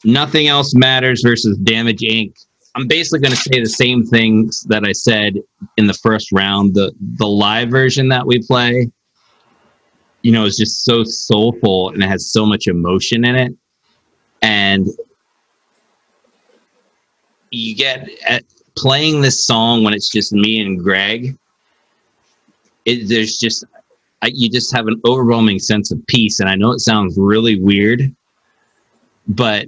Nothing Else Matters versus Damage Inc. I'm basically going to say the same things that I said in the first round. The live version that we play, is just so soulful and it has so much emotion in it. And you get at playing this song when it's just me and Greg. You just have an overwhelming sense of peace. And I know it sounds really weird, but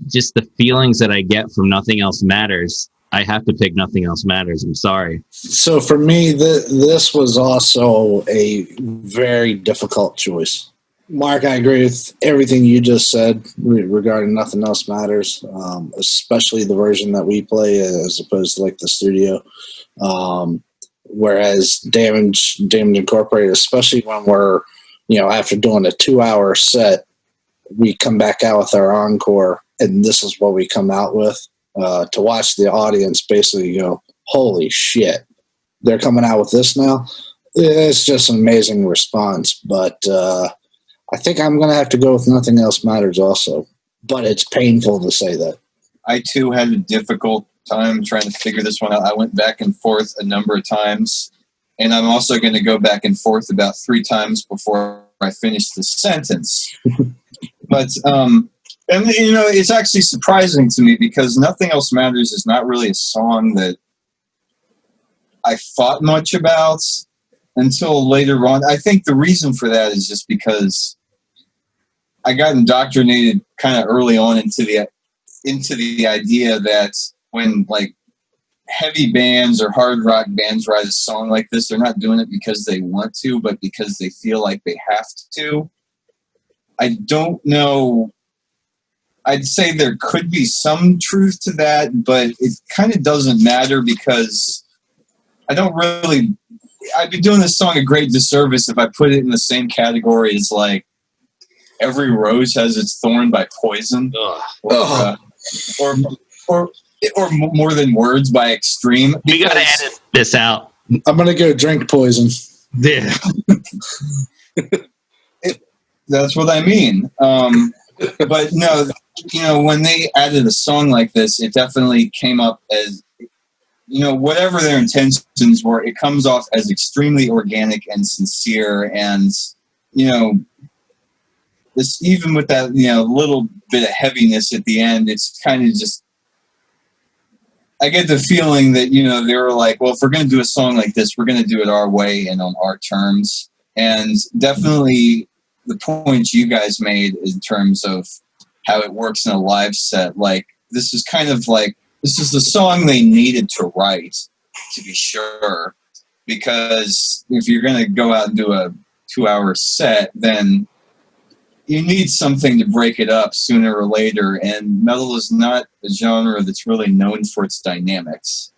just the feelings that I get from Nothing Else Matters, I have to pick Nothing Else Matters. I'm sorry. So for me, this was also a very difficult choice. Mark, I agree with everything you just said regarding Nothing Else Matters, especially the version that we play as opposed to like the studio. Whereas Damage Incorporated, especially when we're, after doing a 2-hour set, we come back out with our encore, and this is what we come out with. To watch the audience basically go, holy shit, they're coming out with this now. It's just an amazing response. But I think I'm going to have to go with Nothing Else Matters also. But it's painful to say that. I, too, had a difficult time trying to figure this one out. I went back and forth a number of times. And I'm also going to go back and forth about 3 times before I finish the sentence. But, and it's actually surprising to me because Nothing Else Matters is not really a song that I thought much about until later on. I think the reason for that is just because I got indoctrinated kind of early on into the idea that when like heavy bands or hard rock bands write a song like this, they're not doing it because they want to, but because they feel like they have to. I don't know. I'd say there could be some truth to that, but it kind of doesn't matter because I'd be doing this song a great disservice if I put it in the same category as like Every Rose Has Its Thorn by Poison, or More Than Words by Extreme. We got to edit this out. I'm going to go drink Poison. Yeah. That's what I mean. But no, when they added a song like this, it definitely came up as, whatever their intentions were, it comes off as extremely organic and sincere. And, this, even with that, little bit of heaviness at the end, it's kind of just, I get the feeling that, they were like, well, if we're going to do a song like this, we're going to do it our way and on our terms. And definitely the points you guys made in terms of how it works in a live set, like this is kind of like, this is the song they needed to write, to be sure, because if you're going to go out and do a 2-hour set, then you need something to break it up sooner or later, and metal is not a genre that's really known for its dynamics.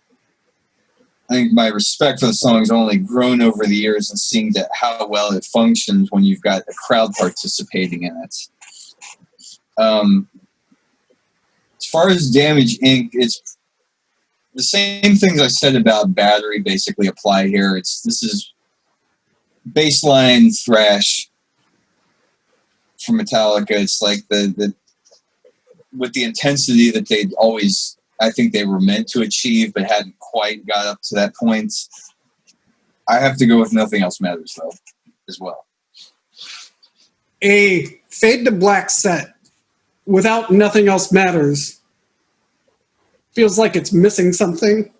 I think my respect for the song has only grown over the years and seeing that how well it functions when you've got a crowd participating in it. As far as Damage Inc., it's the same things I said about Battery basically apply here. This is baseline thrash from Metallica. It's like the with the intensity that they'd always, I think they were meant to achieve, but hadn't quite got up to that point. I have to go with Nothing Else Matters, though, as well. A Fade to Black set without Nothing Else Matters feels like it's missing something.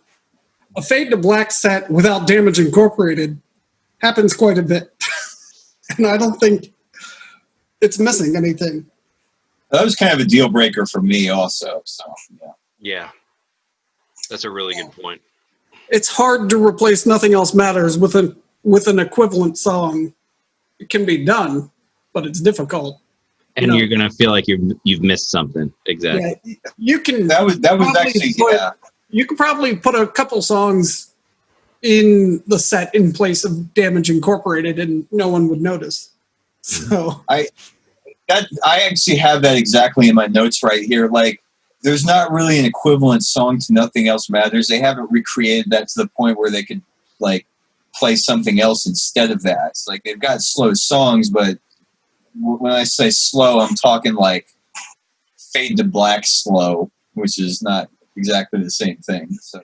A Fade to Black set without Damage Incorporated happens quite a bit. And I don't think it's missing anything. That was kind of a deal breaker for me also. So, Yeah. That's a really good point. It's hard to replace Nothing Else Matters with an equivalent song. It can be done, but it's difficult. And you're gonna feel like you've missed something. Exactly. Yeah, you can. That was actually You could probably put a couple songs in the set in place of Damage Incorporated, and no one would notice. So I actually have that exactly in my notes right here. Like, there's not really an equivalent song to Nothing Else Matters. They haven't recreated that to the point where they could like play something else instead of that. It's like they've got slow songs, but when I say slow, I'm talking like Fade to Black slow, which is not exactly the same thing. So.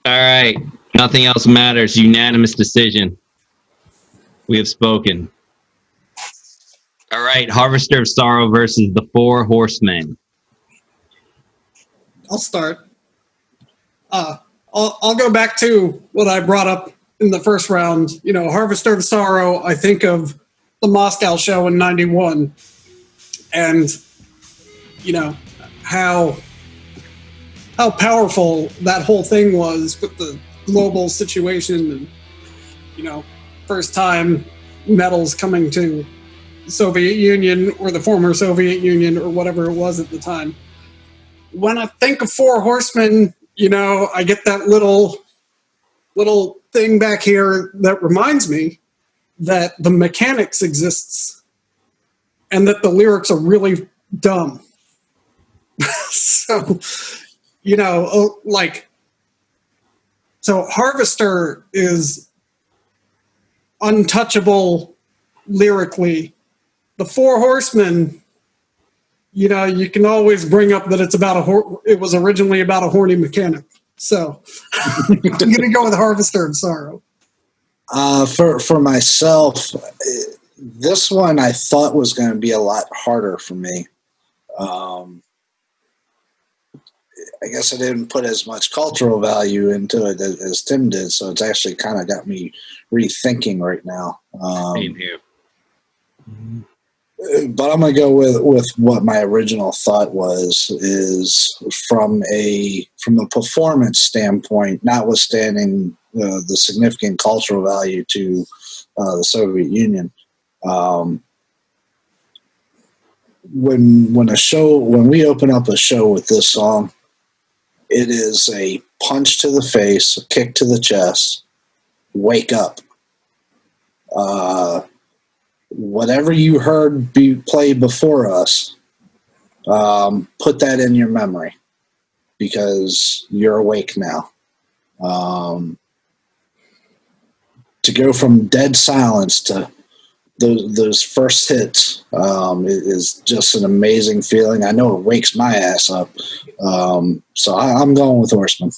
All right. Nothing else matters. Unanimous decision. We have spoken. All right. Harvester of Sorrow versus the Four Horsemen. I'll start. I'll go back to what I brought up in the first round. You know, Harvester of Sorrow, I think of the Moscow show in '91. And, you know, how powerful that whole thing was with the global situation and, you know, first time metals coming to the Soviet Union or the former Soviet Union or whatever it was at the time. When I think of Four Horsemen, you know, I get that little thing back here that reminds me that the mechanics exists and that the lyrics are really dumb. So, you know, so Harvester is untouchable lyrically. The Four Horsemen, you know, you can always bring up that it's about it was originally about a horny mechanic. So I'm going to go with Harvester of Sorrow. For myself, this one I thought was going to be a lot harder for me. I guess I didn't put as much cultural value into it as Tim did, so it's actually kind of got me rethinking right now. Same here. But I'm going to go with what my original thought is from a performance standpoint, notwithstanding the significant cultural value to the Soviet Union. When we open up a show with this song, it is a punch to the face, a kick to the chest, wake up. Whatever you heard play before us, put that in your memory because you're awake now. To go from dead silence to those first hits is just an amazing feeling. I know it wakes my ass up. So I'm going with Horseman.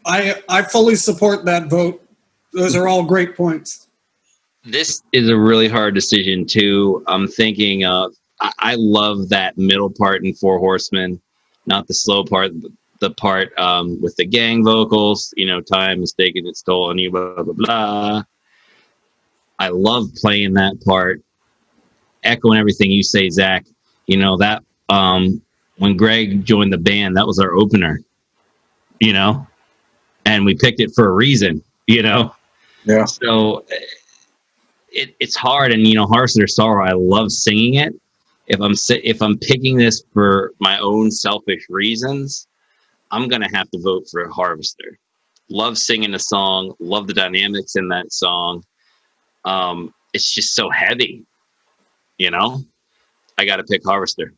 I fully support that vote. Those are all great points. This is a really hard decision too. I'm thinking I love that middle part in Four Horsemen, not the slow part, the part with the gang vocals, you know, time is taking its toll on you, blah, blah, blah. I love playing that part, echoing everything you say, Zach. You know, that when Greg joined the band, that was our opener, you know, and we picked it for a reason, you know? Yeah. So it's hard. And, you know, Harvester of Sorrow, I love singing it. If I'm picking this for my own selfish reasons, I'm going to have to vote for Harvester. Love singing the song, love the dynamics in that song. It's just so heavy, you know. I got to pick Harvester.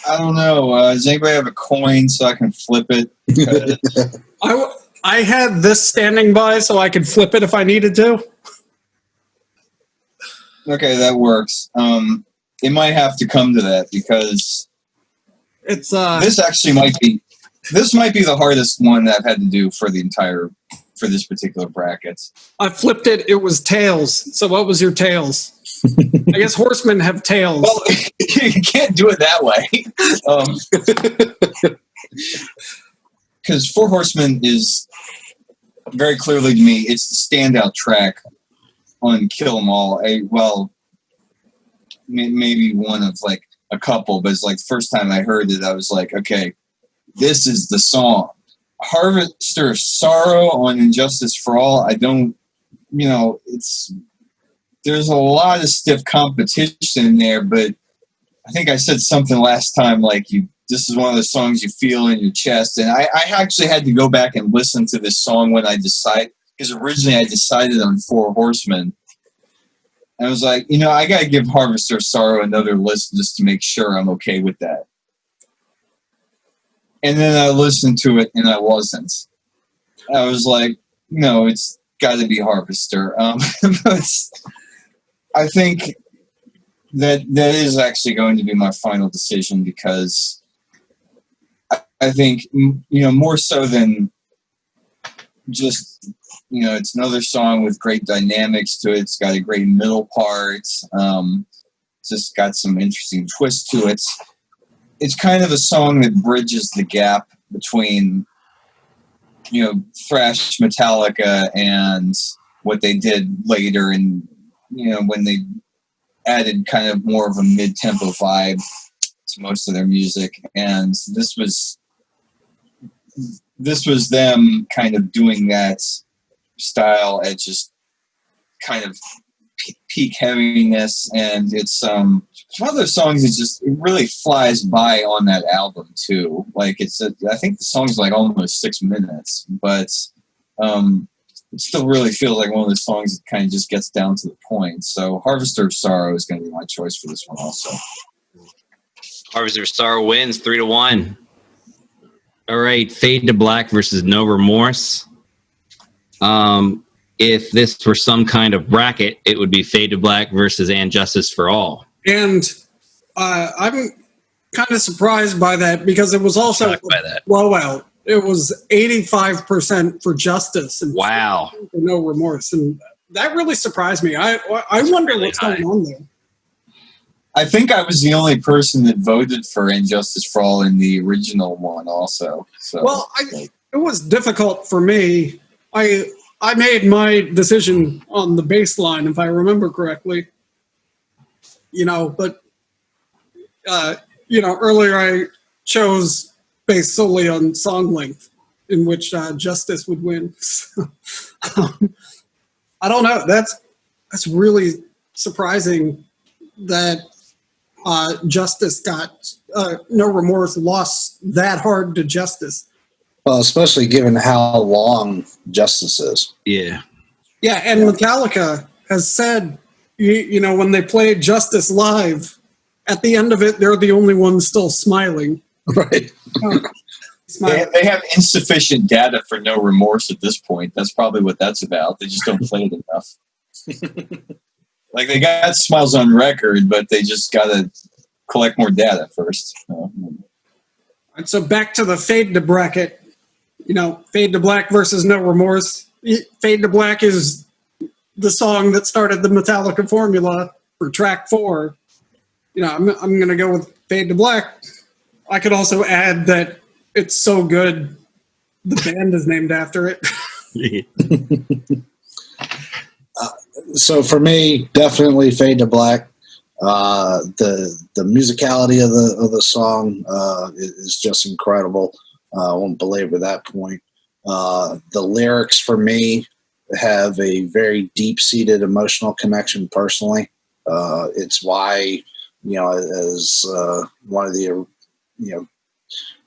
I don't know. Does anybody have a coin so I can flip it? I had this standing by so I could flip it if I needed to. Okay, that works. It might have to come to that because it's this actually might be the hardest one that I've had to do for this particular bracket. I flipped it. It was tails. So what was your tails? I guess horsemen have tails. Well, you can't do it that way. Because Four Horsemen is very clearly to me, it's the standout track on Kill 'Em All. Maybe one of like a couple, but it's like the first time I heard it, I was like, okay, this is the song. Harvester of Sorrow on Injustice for All, I don't, you know, there's a lot of stiff competition in there, but I think I said something last time like this is one of the songs you feel in your chest. And I actually had to go back and listen to this song when I decided, because originally I decided on Four Horsemen. I was like, you know, I got to give Harvester of Sorrow another listen just to make sure I'm okay with that. And then I listened to it and I wasn't. I was like, no, it's got to be Harvester. I think that is actually going to be my final decision, because I think, more so than just, it's another song with great dynamics to it. It's got a great middle part. It's just got some interesting twist to it. It's kind of a song that bridges the gap between, thrash Metallica and what they did later, and when they added kind of more of a mid-tempo vibe to most of their music. And this was them kind of doing that style at just kind of peak heaviness. And it's one of those songs that it really flies by on that album too. Like I think the song's like almost 6 minutes, but it still really feels like one of those songs that kind of just gets down to the point. So Harvester of Sorrow is going to be my choice for this one also. Harvester of Sorrow wins 3-1. All right, Fade to Black versus No Remorse. If this were some kind of bracket, it would be Fade to Black versus And Justice for All. And I'm kind of surprised by that, because it was also a blowout. It was 85% for Justice and wow, for No Remorse, and that really surprised me. I wonder really what's going on there. I think I was the only person that voted for And Justice for All in the original one also. So, well, it was difficult for me. I made my decision on the bass line, if I remember correctly. But earlier I chose based solely on song length, in which Justice would win. So, I don't know. That's really surprising that Justice got No Remorse lost that hard to Justice. Well, especially given how long Justice is. Yeah. Yeah, and Metallica has said, when they played Justice live, at the end of it, they're the only ones still smiling. Right. They have insufficient data for No Remorse at this point. That's probably what that's about. They just don't play it enough. Like, they got smiles on record, but they just got to collect more data first. And so back to the Fade to bracket. Fade to Black versus No Remorse. Fade to Black is the song that started the Metallica formula for track 4. I'm going to go with Fade to Black. I could also add that it's so good, the band is named after it. So for me, definitely Fade to Black. The musicality of the song is just incredible. I won't belabor that point. The lyrics for me have a very deep-seated emotional connection personally. It's why, as one of the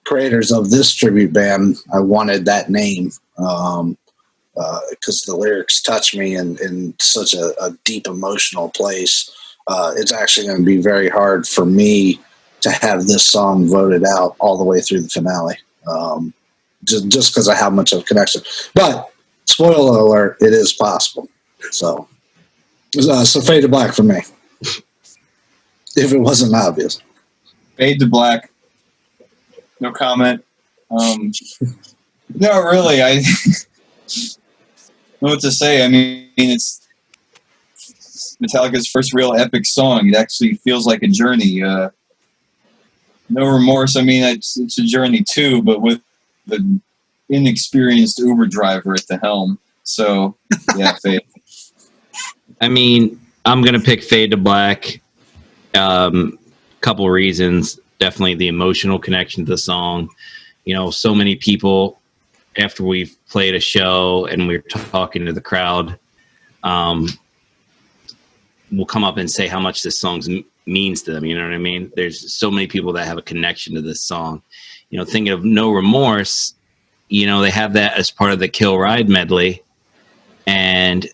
creators of this tribute band, I wanted that name because the lyrics touch me in such a deep emotional place. It's actually going to be very hard for me to have this song voted out all the way through the finale, just because of how much of a connection. But spoiler alert, it is possible. So Fade to Black for me, if it wasn't obvious. Fade to Black. No comment. No, really, I don't know what to say. I mean, it's Metallica's first real epic song. It actually feels like a journey. No Remorse, I mean, it's a journey too, but with the inexperienced Uber driver at the helm. So, yeah, Fade. I mean, I'm going to pick Fade to Black. Couple reasons. Definitely the emotional connection to the song. So many people, after we've played a show and we're talking to the crowd, will come up and say how much this song means to them. You know what I mean? There's so many people that have a connection to this song. Thinking of No Remorse, they have that as part of the Kill Ride medley, and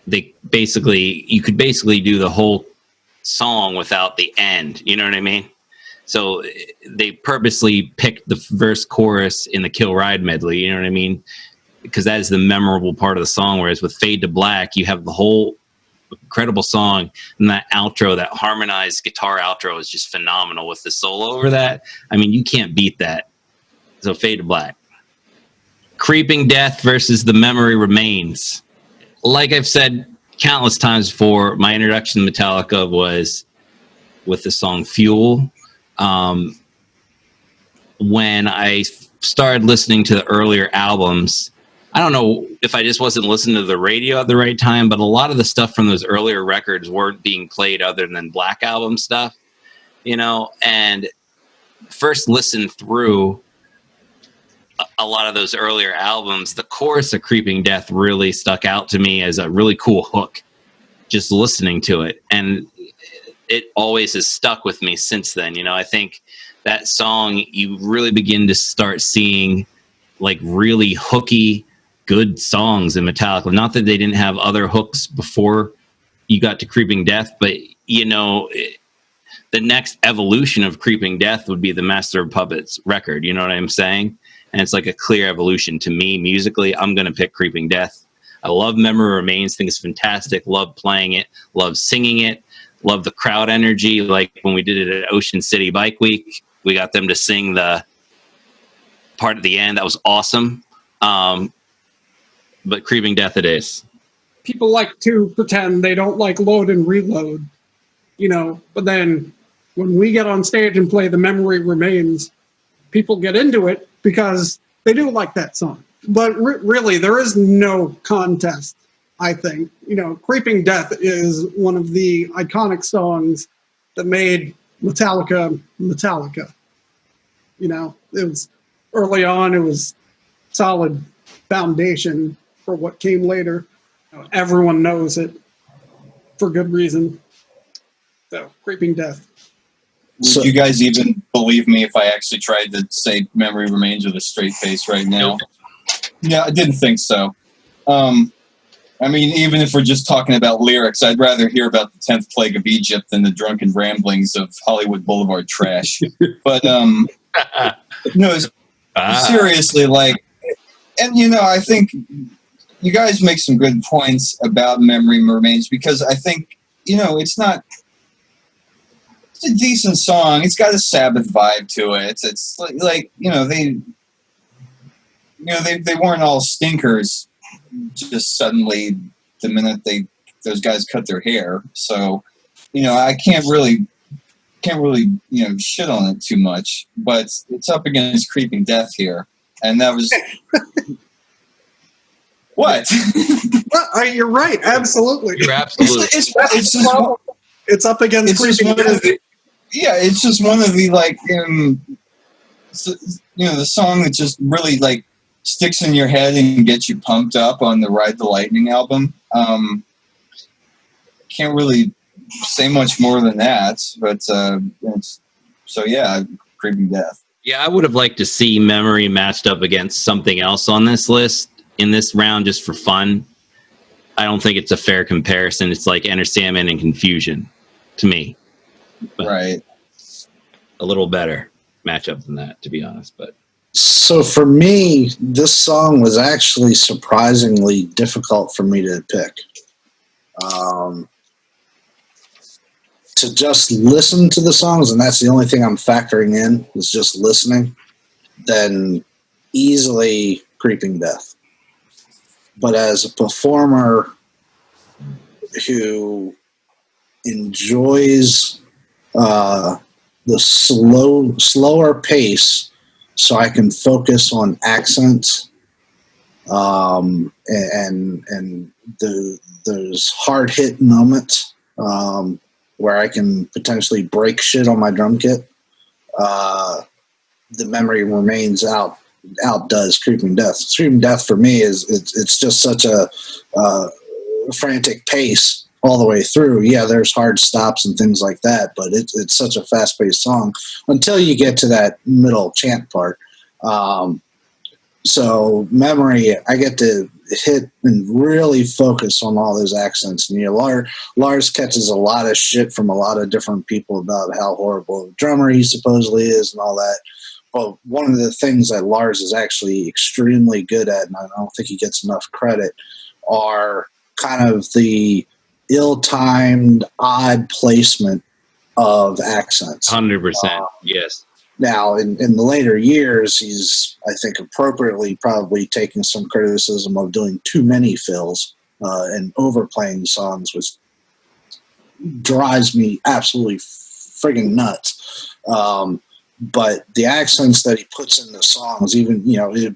you could basically do the whole song without the end. You know what I mean? So they purposely picked the verse chorus in the Kill Ride medley. You know what I mean? Because that is the memorable part of the song. Whereas with Fade to Black, you have the whole incredible song. And that outro, that harmonized guitar outro is just phenomenal with the solo over that. I mean, you can't beat that. So Fade to Black. Creeping Death versus The Memory Remains. Like I've said countless times before, my introduction to Metallica was with the song Fuel. When I started listening to the earlier albums, I don't know if I just wasn't listening to the radio at the right time, but a lot of the stuff from those earlier records weren't being played other than Black Album stuff, you know, and first listen through a lot of those earlier albums, the chorus of Creeping Death really stuck out to me as a really cool hook, just listening to it. And it always has stuck with me since then. You know, I think that song, you really begin to start seeing like really hooky, good songs in Metallica. Not that they didn't have other hooks before you got to Creeping Death, but you know, the next evolution of Creeping Death would be the Master of Puppets record. You know what I'm saying? And it's like a clear evolution to me musically. I'm going to pick Creeping Death. I love Memory Remains. Think it's fantastic. Love playing it. Love singing it. Love the crowd energy. Like when we did it at Ocean City Bike Week, we got them to sing the part at the end. That was awesome. But Creeping Death it is. People like to pretend they don't like Load and Reload, you know, but then when we get on stage and play The Memory Remains, people get into it because they do like that song. But really, there is no contest, I think. You know, Creeping Death is one of the iconic songs that made Metallica Metallica. You know, it was early on, it was solid foundation for what came later. You know, everyone knows it for good reason. So, Creeping Death. Would you guys even believe me if I actually tried to say Memory Remains with a straight face right now? Yeah, I didn't think so. I mean, even if we're just talking about lyrics, I'd rather hear about the 10th plague of Egypt than the drunken ramblings of Hollywood Boulevard trash. But, no, seriously, like, and, you know, I think you guys make some good points about Memory Remains because I think, you know, it's a decent song. It's got a Sabbath vibe to it. It's like you know, they weren't all stinkers just suddenly the minute those guys cut their hair. So, you know, I can't really you know shit on it too much. But it's up against Creeping Death here, and that was what? Well, you're right. Absolutely. You're absolutely. It's up against Creeping Death. It's just one of the like, you know, the song that just really like sticks in your head and gets you pumped up on the Ride the Lightning album. Can't really say much more than that, but so yeah, Creeping Death. Yeah, I would have liked to see Memory matched up against something else on this list in this round just for fun. I don't think it's a fair comparison. It's like Enter Sandman and Confusion to me. But right. A little better matchup than that, to be honest. But so for me, this song was actually surprisingly difficult for me to pick. To just listen to the songs, and that's the only thing I'm factoring in, is just listening, then easily Creeping Death. But as a performer who enjoys the slower pace, so I can focus on accents and those hard hit moments where I can potentially break shit on my drum kit. The Memory Remains outdoes Creeping Death. Creeping Death for me it's just such a frantic pace all the way through. Yeah, there's hard stops and things like that, but it's such a fast-paced song until you get to that middle chant part. So Memory, I get to hit and really focus on all those accents. And you know, Lars catches a lot of shit from a lot of different people about how horrible a drummer he supposedly is and all that. But one of the things that Lars is actually extremely good at, and I don't think he gets enough credit, are kind of the ill-timed, odd placement of accents. 100%. Yes. Now, in the later years, he's, I think, appropriately probably taking some criticism of doing too many fills and overplaying songs, which drives me absolutely friggin' nuts. But the accents that he puts in the songs, even,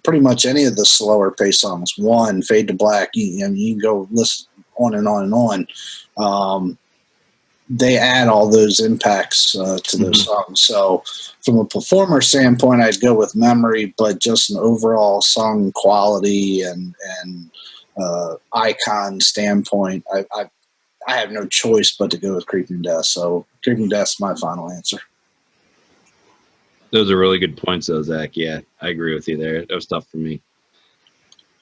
pretty much any of the slower paced songs, One, Fade to Black, you can go listen on and on and on. They add all those impacts to those songs. So from a performer standpoint, I'd go with Memory, but just an overall song quality and icon standpoint, I have no choice but to go with Creeping Death. So Creeping Death's my final answer. Those are really good points, though, Zach. Yeah, I agree with you there. That was tough for me.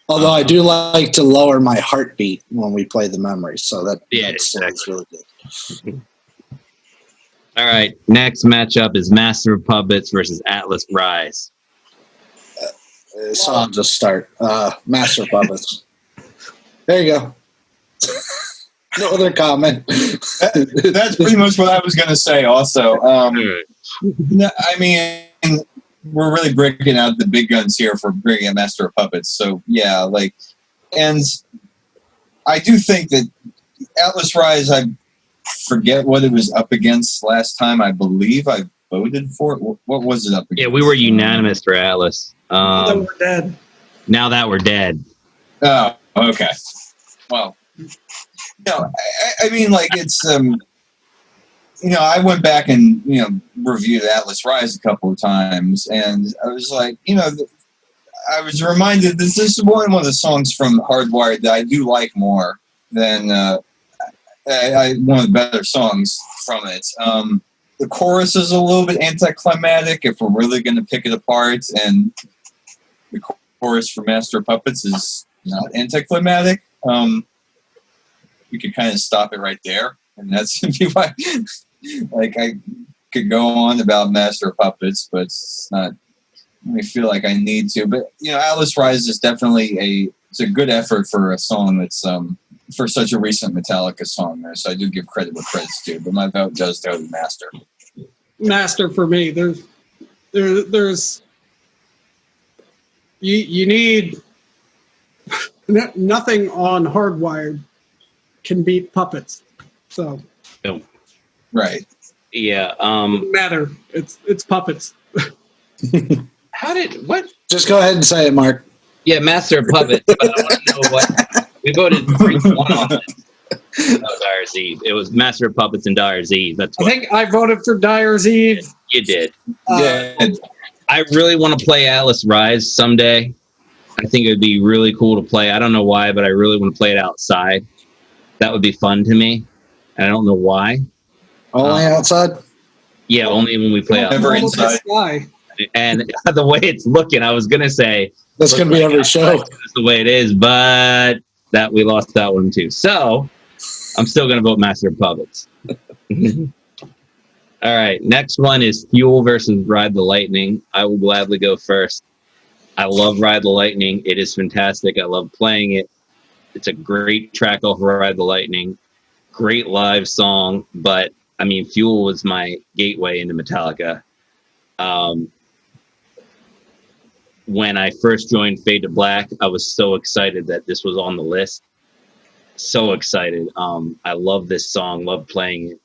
Although I do like to lower my heartbeat when we play the Memory, so that's really good. All right, next matchup is Master of Puppets versus Atlas Rise. So I'll just start. Master of Puppets. There you go. No other comment. That's pretty much what I was going to say also. No, I mean, we're really breaking out the big guns here for bringing a Master of Puppets. So, yeah, and I do think that Atlas Rise, I forget what it was up against last time. I believe I voted for it. What was it up against? Yeah, we were unanimous for Atlas. Now that we're dead. Now that we're dead. Oh, okay. Well, I mean, it's, I went back and, reviewed Atlas Rise a couple of times, and I was like, I was reminded this is one of the songs from Hardwired that I do like more than one of the better songs from it. The chorus is a little bit anticlimactic if we're really going to pick it apart, and the chorus for Master of Puppets is not anticlimactic. We could kind of stop it right there, and that's why. I could go on about Master of Puppets, but it's not. I feel like I need to. But Atlas Rise is definitely it's a good effort for a song that's for such a recent Metallica song there. So I do give credit where credit's due. But my vote does go to Master. Master for me. There's you need nothing on Hardwired can beat Puppets. So. No. Right. Yeah. Doesn't matter. It's Puppets. What? Just go ahead and say it, Mark. Yeah, Master of Puppets. But I want to know what we voted 3-1 on it. That was Dyer's Eve. It was Master of Puppets and Dyer's Eve. That's what I think I voted for Dyer's Eve. you did. Yeah. I really want to play Atlas Rise someday. I think it would be really cool to play. I don't know why, but I really want to play it outside. That would be fun to me. And I don't know why. Only outside? Yeah, only when we play outside. Never inside. And the way it's looking, I was going to say. That's going to be every show. That's the way it is, but we lost that one too. So I'm still going to vote Master of Puppets. All right, next one is Fuel versus Ride the Lightning. I will gladly go first. I love Ride the Lightning. It is fantastic. I love playing it. It's a great track off of Ride the Lightning. Great live song, but I mean, Fuel was my gateway into Metallica. When I first joined Fade to Black, I was so excited that this was on the list. So excited. I love this song, love playing it.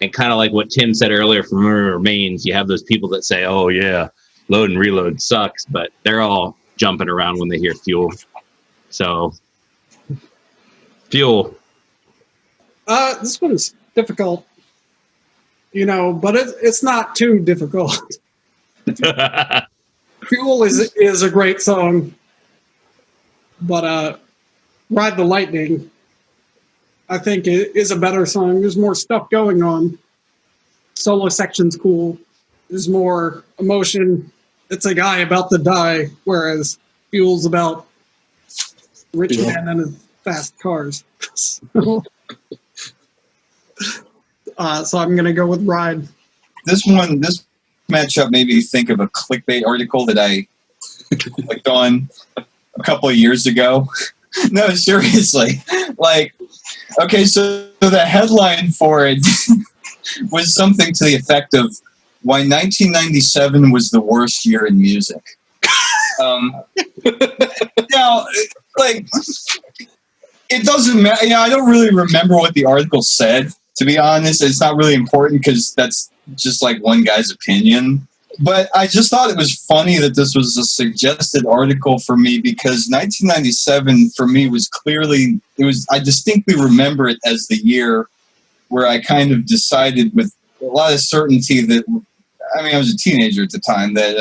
And kind of like what Tim said earlier from Murder Remains, you have those people that say, oh yeah, Load and Reload sucks, but they're all jumping around when they hear Fuel. So, Fuel. This one's difficult, but it's not too difficult. Fuel is a great song, but Ride the Lightning, I think, is a better song. There's more stuff going on. Solo section's cool. There's more emotion. It's a guy about to die, whereas Fuel's about rich man and his fast cars. So I'm going to go with Ride. This matchup made me think of a clickbait article that I clicked on a couple of years ago. No, seriously. Like, okay, so the headline for it was something to the effect of why 1997 was the worst year in music. Now, like, it doesn't matter. You know, I don't really remember what the article said, to be honest. It's not really important because that's just like one guy's opinion. But I just thought it was funny that this was a suggested article for me because 1997 for me was clearly, I distinctly remember it as the year where I kind of decided with a lot of certainty that, I mean, I was a teenager at the time, that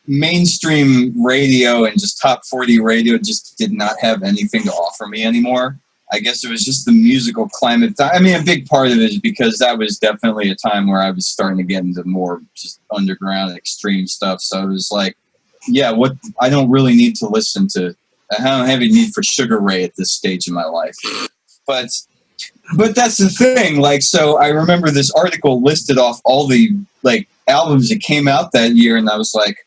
mainstream radio and just top 40 radio just did not have anything to offer me anymore. I guess it was just the musical climate. I mean, a big part of it is because that was definitely a time where I was starting to get into more just underground and extreme stuff. So it was like, yeah, I don't really need to listen to, I don't have a need for Sugar Ray at this stage in my life. But that's the thing. Like, so I remember this article listed off all the like albums that came out that year, and I was like,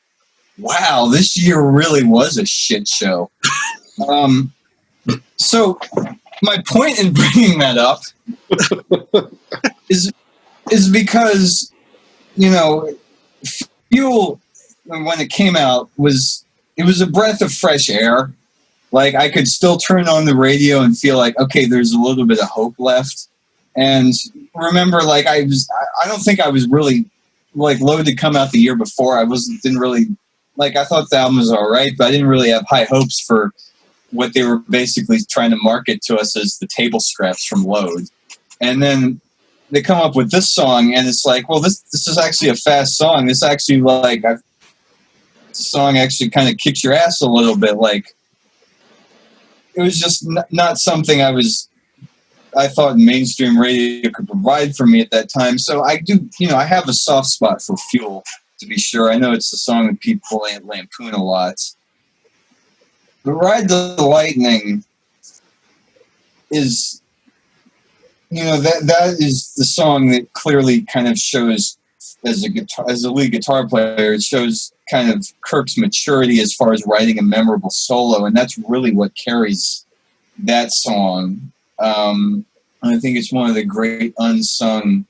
wow, this year really was a shit show. So my point in bringing that up is because, you know, Fuel, when it came out, it was a breath of fresh air. Like, I could still turn on the radio and feel like, okay, there's a little bit of hope left. And remember, like, I don't think I was really, like, Load to come out the year before. I didn't really, like, I thought the album was all right, but I didn't really have high hopes for what they were basically trying to market to us as the table scraps from Load. And then they come up with this song, and it's like, well, this is actually a fast song. This actually, like, this song actually kind of kicks your ass a little bit. Like, it was just not something I thought mainstream radio could provide for me at that time. So I do, you know, I have a soft spot for Fuel, to be sure. I know it's a song that people lampoon a lot. But Ride the Lightning is, you know, that is the song that clearly kind of shows, as a lead guitar player, it shows kind of Kirk's maturity as far as writing a memorable solo, and that's really what carries that song. I think it's one of the great unsung,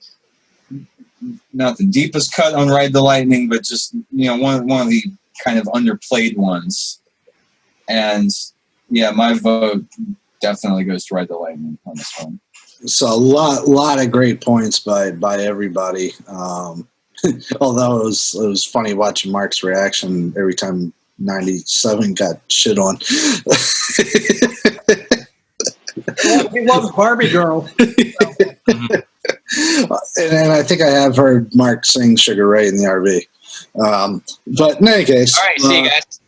not the deepest cut on Ride the Lightning, but just, you know, one of the kind of underplayed ones. And yeah, my vote definitely goes to Ride the Lightning on this one. So a lot of great points by everybody. Although it was funny watching Mark's reaction every time 97 got shit on. He loves Barbie Girl. And I think I have heard Mark sing Sugar Ray in the RV. But in any case, All right, see you guys.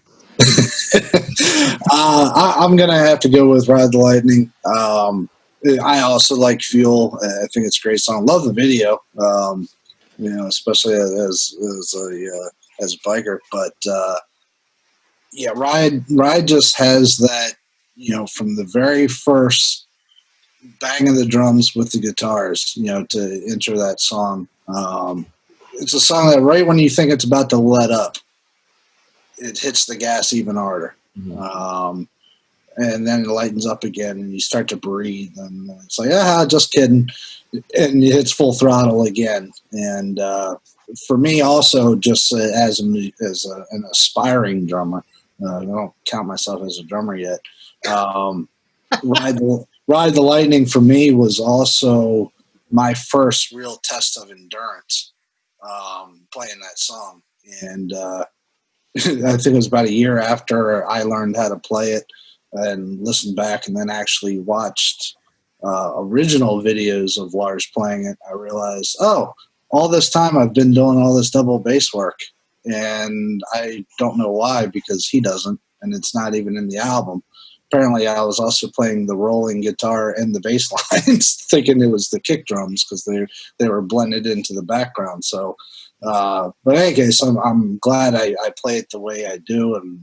I'm gonna have to go with Ride the Lightning. I also like Fuel. I think it's a great song. Love the video. You know, especially as a biker. But yeah, Ride just has that. You know, from the very first bang of the drums with the guitars, you know, to enter that song. It's a song that right when you think it's about to let up, it hits the gas even harder. Mm-hmm. And then it lightens up again and you start to breathe and it's like, just kidding. And it hits full throttle again. And for me also, just as an aspiring drummer, I don't count myself as a drummer yet. Ride the Lightning for me was also my first real test of endurance, playing that song. And I think it was about a year after I learned how to play it and listened back and then actually watched original videos of Lars playing it. I realized, all this time I've been doing all this double bass work and I don't know why, because he doesn't, and it's not even in the album. Apparently I was also playing the rolling guitar and the bass lines thinking it was the kick drums because they were blended into the background. So, but in any case, I'm glad I play it the way I do and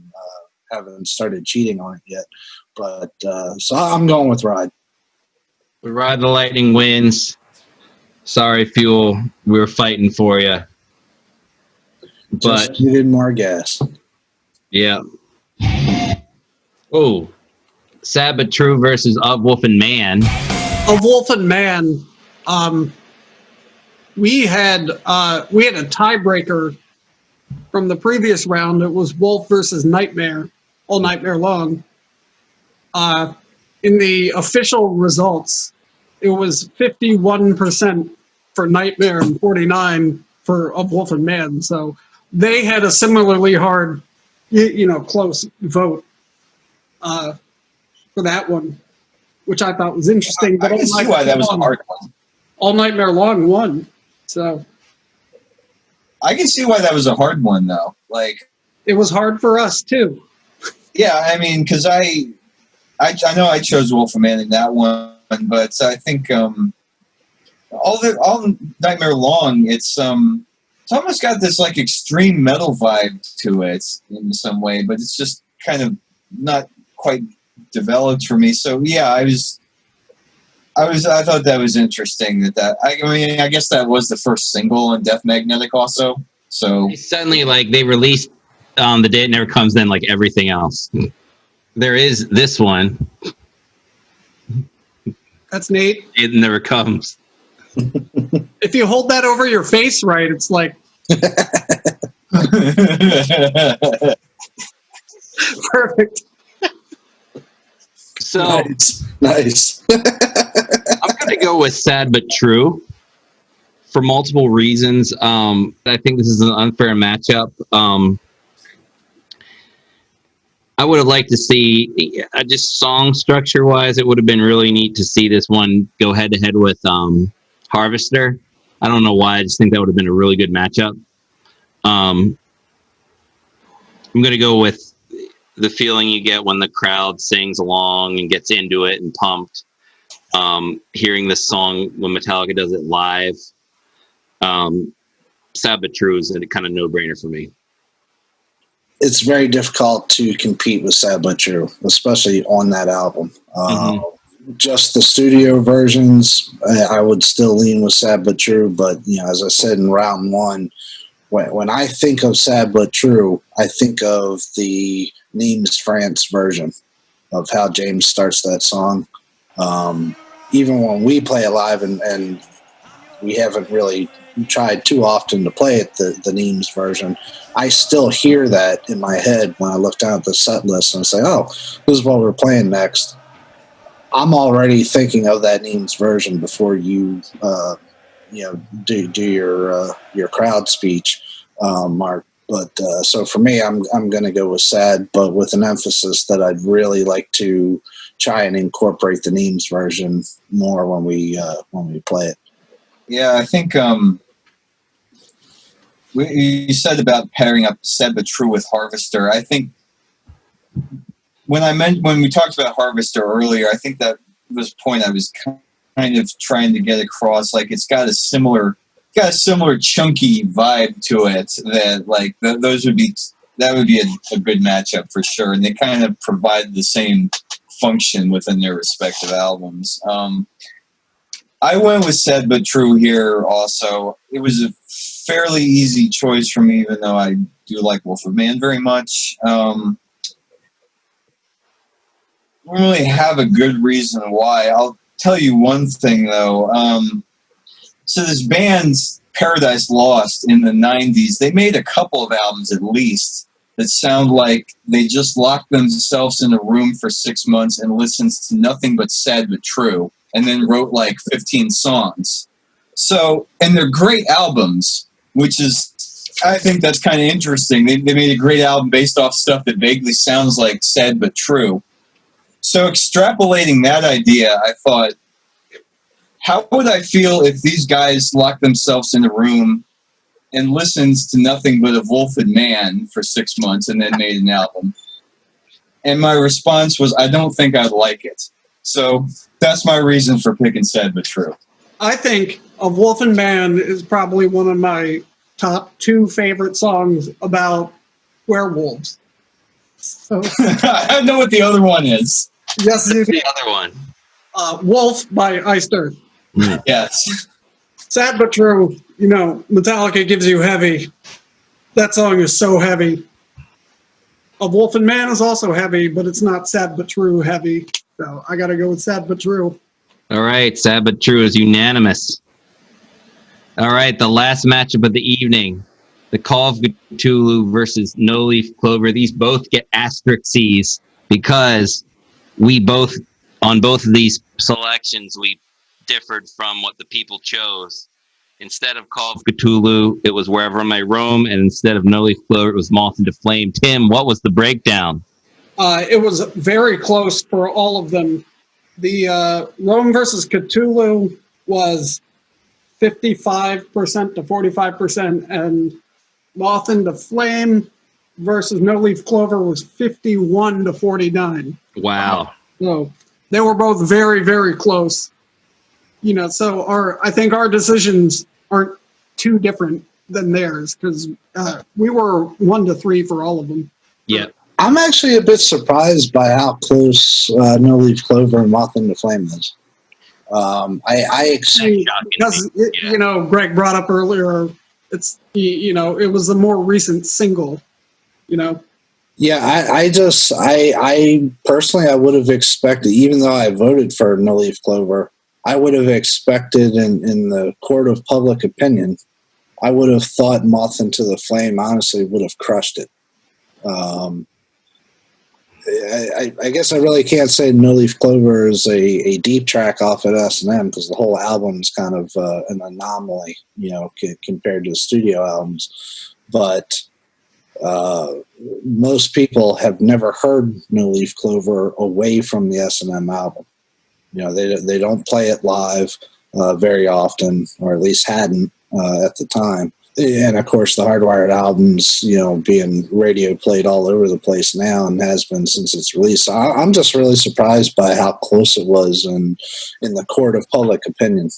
haven't started cheating on it yet. But so I'm going with Ride. The Ride the Lightning wins. Sorry, Fuel. We were fighting for you. But just needed more gas. Yeah. Oh. Sad But True versus Of Wolf and Man. Of Wolf and Man. We had a tiebreaker from the previous round. It was Wolf versus Nightmare, all Nightmare Long. In the official results, it was 51% for Nightmare and 49% for Of Wolf and Man. So they had a similarly hard, close vote for that one, which I thought was interesting. I can see why that was a hard one. All Nightmare Long won. So I can see why that was a hard one, though. Like, it was hard for us too. yeah, I mean, because I know I chose Wolf and Man in that one, but I think all Nightmare Long, it's almost got this like extreme metal vibe to it in some way, but it's just kind of not quite developed for me. So yeah, I thought that was interesting I guess that was the first single on Death Magnetic also. So Suddenly, like, they released The Day It Never Comes, then like everything else. There is this one. That's neat. It Never Comes. If you hold that over your face right, it's like perfect. So Nice. I'm going to go with Sad But True for multiple reasons. I think this is an unfair matchup. I would have liked to see, just song structure wise, it would have been really neat to see this one go head to head with Harvester. I don't know why. I just think that would have been a really good matchup. I'm going to go with the feeling you get when the crowd sings along and gets into it and pumped. Hearing this song when Metallica does it live. Sad But True is a kind of no-brainer for me. It's very difficult to compete with Sad But True, especially on that album. Just the studio versions, I would still lean with Sad But True. But as I said in round one, when I think of Sad But True, I think of the Nimes France version of how James starts that song. Even when we play it live, and we haven't really tried too often to play it, the Nimes version, I still hear that in my head when I look down at the set list and say, oh, this is what we're playing next. I'm already thinking of that Nimes version before you do your crowd speech, Mark. But so for me, I'm going to go with Sad, but with an emphasis that I'd really like to try and incorporate the Nimes version more when we play it. yeah, I think you said about pairing up Sad But True with Harvester. I think when we talked about Harvester earlier, I think that was a point I was kind of trying to get across. Like, it's got a similar chunky vibe to it that like that would be a good matchup for sure, and they kind of provide the same function within their respective albums. I went with Sad But True here also. It was a fairly easy choice for me, even though I do like Wolf of Man very much. I don't really have a good reason why. I'll tell you one thing, though. So this band's Paradise Lost in the 90s, they made a couple of albums at least that sound like they just locked themselves in a room for 6 months and listened to nothing but Sad But True, and then wrote like 15 songs. So, and they're great albums, which is, I think that's kind of interesting. They made a great album based off stuff that vaguely sounds like Sad But True. So extrapolating that idea, I thought, how would I feel if these guys locked themselves in a room and listened to nothing but a Wolf and Man for 6 months and then made an album? And my response was, I don't think I'd like it. So that's my reason for picking Sad But True. I think Of Wolf and Man is probably one of my top 2 favorite songs about werewolves. So, I know what the other one is. yes, it is. The other one. Wolf by Iced Earth. Yes. Sad But True. Metallica gives you heavy. That song is so heavy. A Wolf and Man is also heavy, but it's not Sad But True heavy. So I got to go with Sad But True. All right, Sad But True is unanimous. All right, the last matchup of the evening, the Call of Cthulhu versus No Leaf Clover. These both get asterisks because we both, on both of these selections, we differed from what the people chose. Instead of Call of Cthulhu, it was Wherever I May Roam, and instead of No Leaf Clover, it was Moth into Flame. Tim, what was the breakdown? It was very close for all of them. The Rome versus Cthulhu was 55% to 45%, and Moth into Flame versus No Leaf Clover was 51 to 49. Wow. So they were both very, very close. You know, so I think our decisions aren't too different than theirs because we were 1 to 3 for all of them. Yeah. I'm actually a bit surprised by how close No Leaf Clover and Moth into Flame is. Because you know, Greg brought up earlier, it's it was a more recent single, you know. Yeah, I personally, I would have expected, even though I voted for No Leaf Clover, I would have expected in the court of public opinion, I would have thought Moth into the Flame honestly would have crushed it. I guess I really can't say No Leaf Clover is a deep track off at S&M because the whole album is kind of an anomaly, compared to the studio albums. But most people have never heard No Leaf Clover away from the S&M album. They don't play it live very often, or at least hadn't at the time. And of course, the Hardwired albums, being radio played all over the place now and has been since its release. So I'm just really surprised by how close it was in the court of public opinion.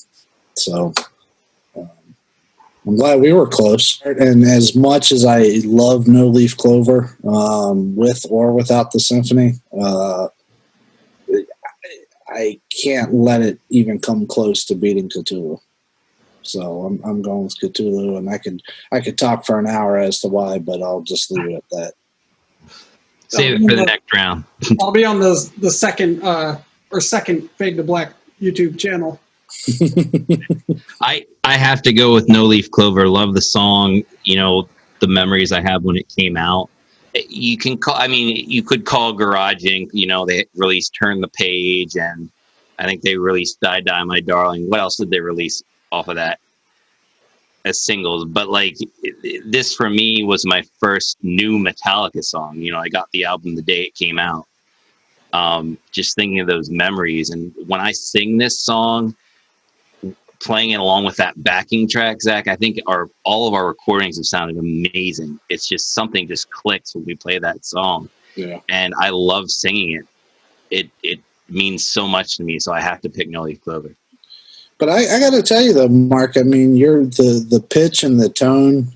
So I'm glad we were close. And as much as I love No Leaf Clover, with or without the symphony, I can't let it even come close to beating Cthulhu. So I'm going with Cthulhu, and I could talk for an hour as to why, but I'll just leave it at that. Save it for the next round. I'll be on the second Fade to Black YouTube channel. I have to go with No Leaf Clover. Love the song. The memories I have when it came out. You could call Garage Inc. They released Turn the Page, and I think they released Die Die My Darling. What else did they release off of that as singles? But this for me was my first new Metallica song. I got the album the day it came out. Just thinking of those memories, and when I sing this song, playing it along with that backing track, Zach, I think all of our recordings have sounded amazing. It's just something just clicks when we play that song. Yeah. And I love singing it. It means so much to me, so I have to pick No Leaf Clover. But I got to tell you though, Mark, you're the pitch and the tone,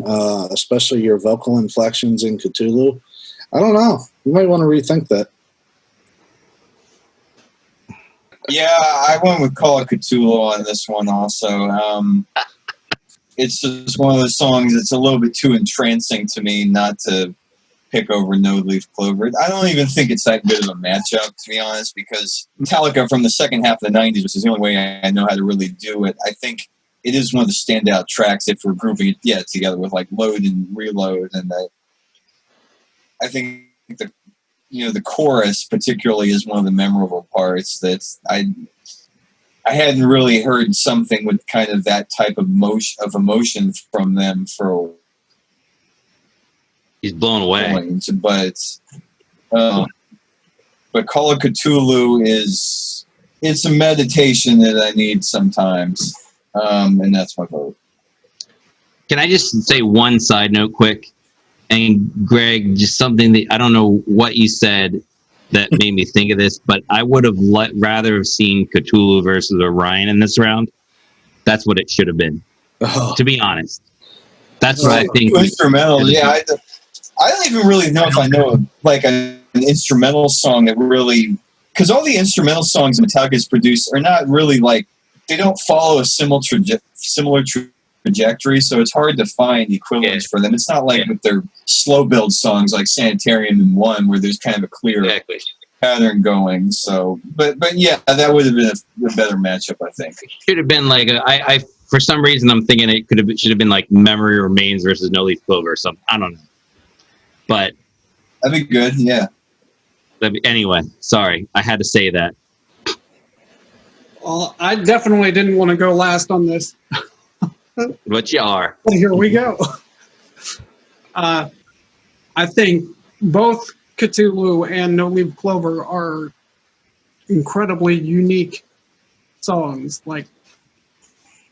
especially your vocal inflections in Cthulhu. I don't know. You might want to rethink that. Yeah, I went with Call of Cthulhu on this one also. It's just one of those songs that's a little bit too entrancing to me not to pick over No Leaf Clover. I don't even think it's that good of a matchup, to be honest, because Metallica from the second half of the 90s, which is the only way I know how to really do it, I think it is one of the standout tracks if we're grouping it together with Load and Reload. And I think the chorus particularly is one of the memorable parts that I hadn't really heard something with kind of that type of emotion from them for. He's blown away. But Call of Cthulhu it's a meditation that I need sometimes, and that's my vote. Can I just say one side note quick? And Greg, just something that I don't know what you said that made me think of this, but I would have rather have seen Cthulhu versus Orion in this round. That's what it should have been, to be honest. That's what I think. Instrumental, yeah. I don't even really know if I know an instrumental song that really, because all the instrumental songs Metallica's produced are not really they don't follow a similar trajectory, so it's hard to find equivalents for them. It's not like with their slow build songs like Sanitarium and One, where there's kind of a clear pattern going. So, but yeah, that would have been a better matchup, I think. Should have been like I for some reason I'm thinking it should have been like Memory Remains versus No Leaf Clover or something. I don't know, but that'd be good. Yeah. Anyway, sorry, I had to say that. Well, I definitely didn't want to go last on this. But you are. Well, here we go. I think both Cthulhu and No Leaf Clover are incredibly unique songs. Like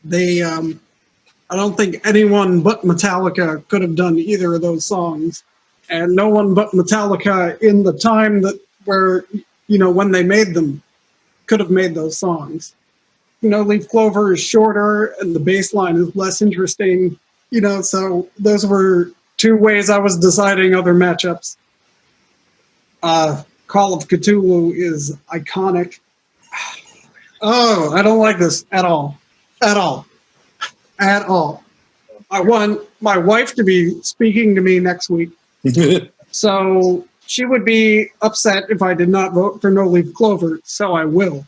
they, I don't think anyone but Metallica could have done either of those songs, and no one but Metallica in the time where when they made them could have made those songs. No Leaf Clover is shorter and the bass line is less interesting, so those were two ways I was deciding other matchups. Call of Cthulhu is iconic. Oh, I don't like this at all. At all. At all. I want my wife to be speaking to me next week. So she would be upset if I did not vote for No Leaf Clover, so I will.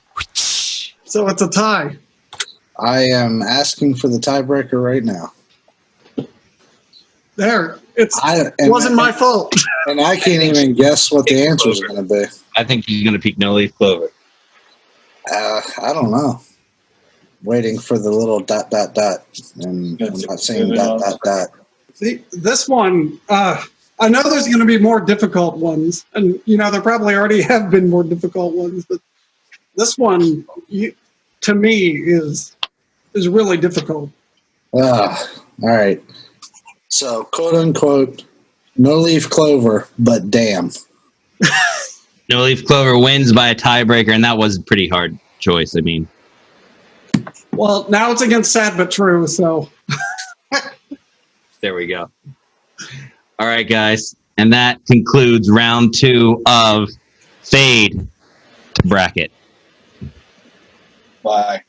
So it's a tie. I am asking for the tiebreaker right now. There. It wasn't my fault. And I can't even guess what the answer is going to be. I think he's going to pick No Leaf Clover. I don't know. Waiting for the little ... And I'm not saying ... See, this one, I know there's going to be more difficult ones. And, there probably already have been more difficult ones. But this one, to me, is really difficult. All right. So, quote unquote, No Leaf Clover, but damn. No Leaf Clover wins by a tiebreaker, and that was a pretty hard choice. I mean, well, now it's against Sad But True, so. There we go. All right, guys. And that concludes round 2 of Fade to Bracket. Bye.